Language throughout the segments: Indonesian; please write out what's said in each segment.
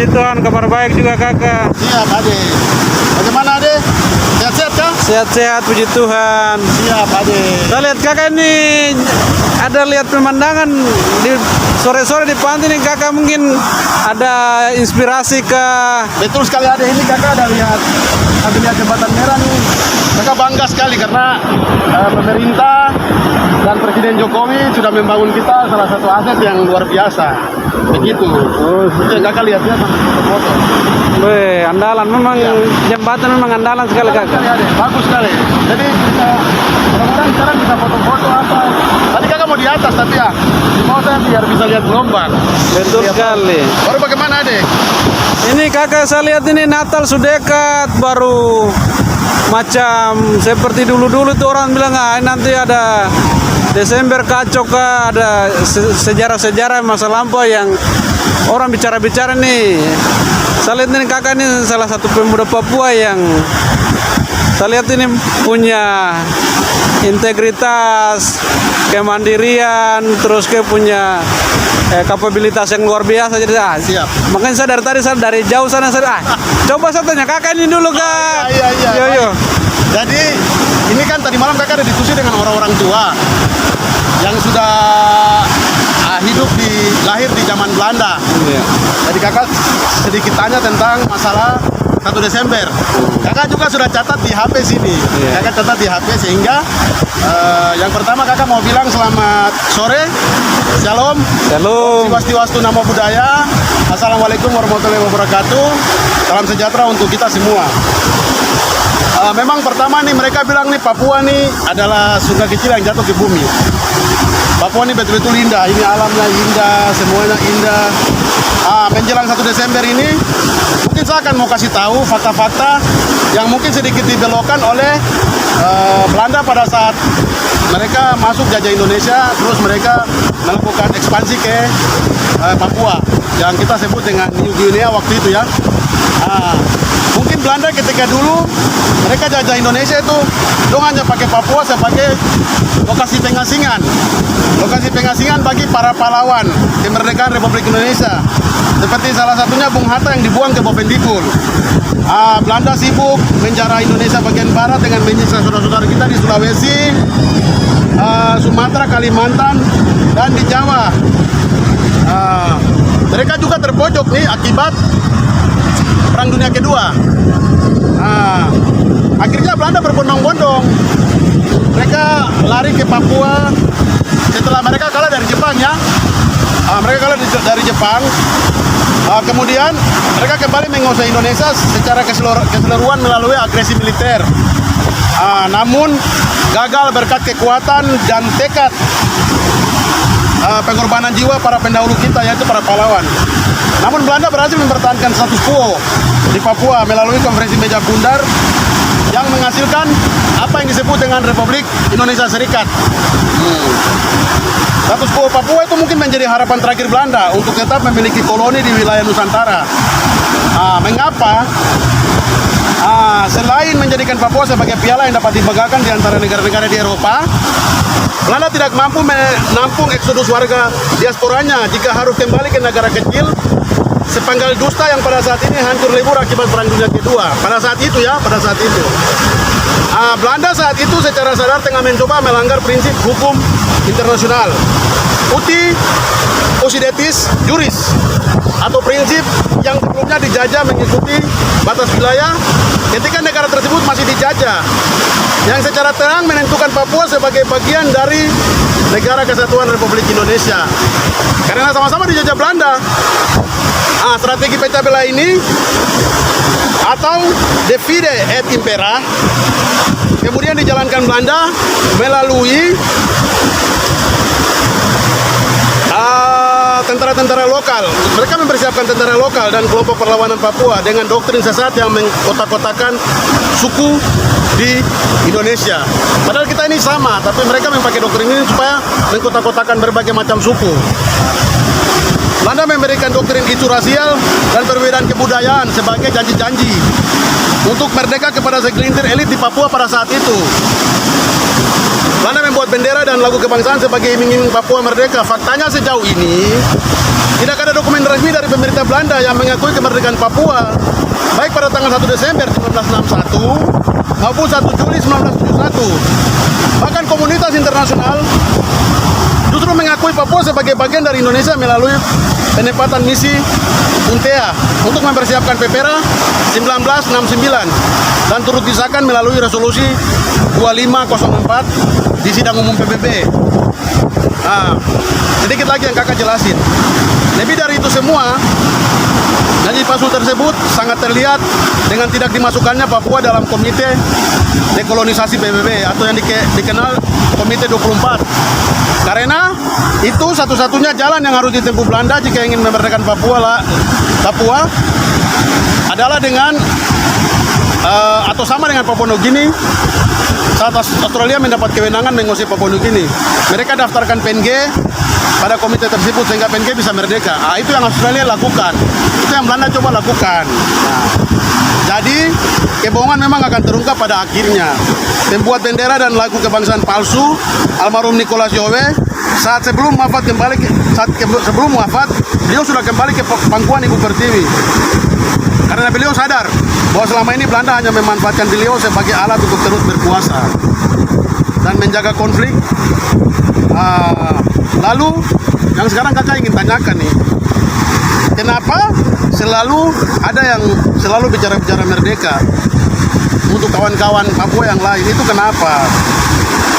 puji Tuhan, kabar baik juga kakak. Siap Ade. Bagaimana Ade? Sehat-sehat kah? Sehat-sehat, puji Tuhan. Siap Ade. Saya lihat kakak ini ada lihat pemandangan di sore-sore di pantai nih kakak, mungkin ada inspirasi ke. Betul sekali Ade, ini kakak ada lihat jembatan merah nih. Kakak bangga sekali karena pemerintah dan Presiden Jokowi sudah membangun kita salah satu aset yang luar biasa. Begitu. Itu yang kakak lihatnya sampai foto-foto. Weh, andalan memang jembatan memang andalan sekali kakak. Ade. Bagus sekali. Jadi kita mudah-mudahan sekarang bisa foto-foto apa. Tadi kakak mau di atas tapi ya di bawah saya biar bisa lihat gelombang. Betul sekali. Baru bagaimana Ade? Ini kakak saya lihat ini Natal sudah dekat, baru macam seperti dulu-dulu tuh orang bilang nanti ada Desember kacau kah, ada sejarah-sejarah masa lampau yang orang bicara-bicara nih. Saya lihat ini kakak ini salah satu pemuda Papua yang saya lihat ini punya integritas, kemandirian, terus punya kapabilitas yang luar biasa. Jadi Siap. makanya saya dari jauh sana coba saya tanya kakak ini dulu kak. Iya. Yo. Jadi ini kan tadi malam kakak ada diskusi dengan orang-orang tua yang sudah lahir di zaman Belanda. Iya. Jadi kakak sedikit tanya tentang masalah 1 Desember. Kakak juga sudah catat di HP sini. Iya. Kakak catat di HP sehingga yang pertama kakak mau bilang selamat sore, shalom, Shalom. Swastiastu Namo Buddhaya, assalamualaikum warahmatullahi wabarakatuh, salam sejahtera untuk kita semua. Memang pertama nih mereka bilang nih Papua nih adalah sungai kecil yang jatuh ke bumi. Papua ini betul-betul indah, ini alamnya indah, semuanya indah. Menjelang 1 Desember ini, mungkin saya akan mau kasih tahu fakta-fakta yang mungkin sedikit dibelokkan oleh Belanda pada saat mereka masuk jajah Indonesia, terus mereka melakukan ekspansi ke Papua, yang kita sebut dengan New Guinea waktu itu ya. Mungkin Belanda ketika dulu mereka jajah Indonesia itu dong hanya pakai Papua sebagai lokasi pengasingan. Lokasi pengasingan bagi para pahlawan kemerdekaan Republik Indonesia. Seperti salah satunya Bung Hatta yang dibuang ke Bopendikul. Belanda sibuk menjara Indonesia bagian barat dengan menyiksa saudara-saudara kita di Sulawesi, Sumatera, Kalimantan, dan di Jawa. Mereka juga terpojok nih akibat Perang Dunia Kedua. Akhirnya Belanda berbondong-bondong. Mereka lari ke Papua setelah mereka kalah dari Jepang ya. Mereka kalah dari Jepang. Kemudian mereka kembali menguasai Indonesia secara keseluruhan melalui agresi militer. Namun gagal berkat kekuatan dan tekad pengorbanan jiwa para pendahulu kita, yaitu para pahlawan. Namun Belanda berhasil mempertahankan status quo di Papua melalui konferensi meja bundar yang menghasilkan apa yang disebut dengan Republik Indonesia Serikat. Status quo Papua itu mungkin menjadi harapan terakhir Belanda untuk tetap memiliki koloni di wilayah Nusantara. Mengapa? Selain menjadikan Papua sebagai piala yang dapat dibanggakan di antara negara-negara di Eropa, Belanda tidak mampu menampung eksodus warga diasporanya jika harus kembali ke negara kecil sepenggal dusta yang pada saat ini hancur lebur akibat Perang Dunia Kedua. Pada saat itu ya, Belanda saat itu secara sadar tengah mencoba melanggar prinsip hukum internasional. Uti Occidentis Juris, atau prinsip yang sebelumnya dijajah mengikuti batas wilayah ketika negara tersebut masih dijajah, yang secara terang menentukan Papua sebagai bagian dari Negara Kesatuan Republik Indonesia. Karena sama-sama dijajah Belanda, strategi pecah belah ini atau divide et impera kemudian dijalankan Belanda melalui tentara-tentara lokal. Mereka mempersiapkan tentara lokal dan kelompok perlawanan Papua dengan doktrin sesat yang mengkotak-kotakan suku di Indonesia. Padahal kita ini sama, tapi mereka memakai doktrin ini supaya mengkotak-kotakan berbagai macam suku. Belanda memberikan doktrin isu rasial dan perbedaan kebudayaan sebagai janji-janji untuk merdeka kepada segelintir elit di Papua pada saat itu. Belanda membuat bendera dan lagu kebangsaan sebagai iming-iming Papua merdeka. Faktanya sejauh ini tidak ada dokumen resmi dari pemerintah Belanda yang mengakui kemerdekaan Papua baik pada tanggal 1 Desember 1961 maupun 1 Juli 1971. Bahkan komunitas internasional justru mengakui Papua sebagai bagian dari Indonesia melalui penempatan misi UNTEA untuk mempersiapkan PPRA 1969 dan turut disahkan melalui resolusi 2504 di sidang umum PBB. Nah, sedikit lagi yang kakak jelasin. Lebih dari itu semua, janji palsu tersebut sangat terlihat dengan tidak dimasukkannya Papua dalam Komite Dekolonisasi PBB atau yang dikenal Komite 24. Karena itu satu-satunya jalan yang harus ditempuh Belanda jika ingin memerdekakan Papua adalah dengan atau sama dengan Papua Nugini. Saat Australia mendapat kewenangan menguasai Papua Nugini, mereka daftarkan PNG pada komite tersebut sehingga PNG bisa merdeka. Itu yang Australia lakukan, itu yang Belanda coba lakukan. Jadi kebohongan memang akan terungkap pada akhirnya. Pembuat bendera dan lagu kebangsaan palsu almarhum Nicholas Jowe sebelum wafat beliau sudah kembali ke pangkuan Ibu Pertiwi. Karena beliau sadar bahwa selama ini Belanda hanya memanfaatkan beliau sebagai alat untuk terus berkuasa dan menjaga konflik. Lalu yang sekarang kakak ingin tanyakan nih, kenapa selalu ada yang selalu bicara-bicara merdeka untuk kawan-kawan Papua yang lain? Itu kenapa?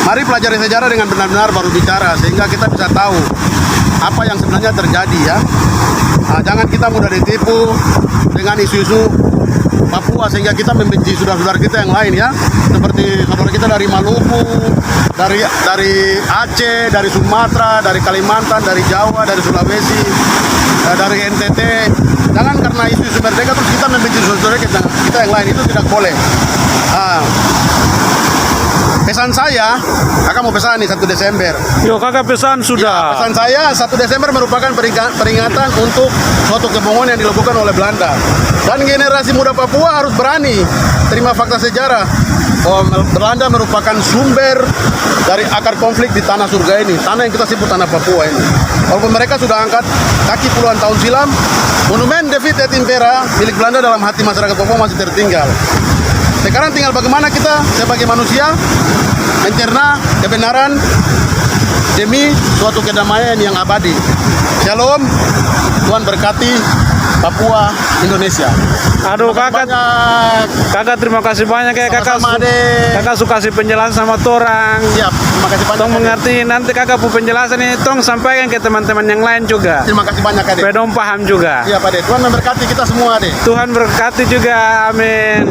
Mari pelajari sejarah dengan benar-benar baru bicara sehingga kita bisa tahu apa yang sebenarnya terjadi ya. Jangan kita mudah ditipu dengan isu-isu Papua sehingga kita membenci saudara-saudara kita yang lain ya, seperti saudara kita dari Maluku, dari Aceh, dari Sumatera, dari Kalimantan, dari Jawa, dari Sulawesi, dari NTT. Jangan karena isu-isu merdeka terus kita membenci saudara kita yang lain, itu tidak boleh. Pesan saya, kakak mau pesan nih 1 Desember. Yo kakak pesan sudah. Ya, pesan saya 1 Desember merupakan peringatan untuk suatu kebohongan yang dilakukan oleh Belanda. Dan generasi muda Papua harus berani terima fakta sejarah bahwa Belanda merupakan sumber dari akar konflik di tanah surga ini, tanah yang kita sebut tanah Papua ini. Walaupun mereka sudah angkat kaki puluhan tahun silam, monumen David et Impera milik Belanda dalam hati masyarakat Papua masih tertinggal. Sekarang tinggal bagaimana kita sebagai manusia mencerna kebenaran demi suatu kedamaian yang abadi. Shalom, Tuhan berkati Papua, Indonesia. Aduh kakak terima kasih banyak ya kakak. Kakak suka kasih penjelasan sama orang. Siap, terima kasih banyak. Tong mengerti nanti kakak pu penjelasan ini tong sampaikan ke teman-teman yang lain juga. Terima kasih banyak Ade. Pedom paham juga. Siap Ade, Tuhan memberkati kita semua Ade. Tuhan berkati juga, amin.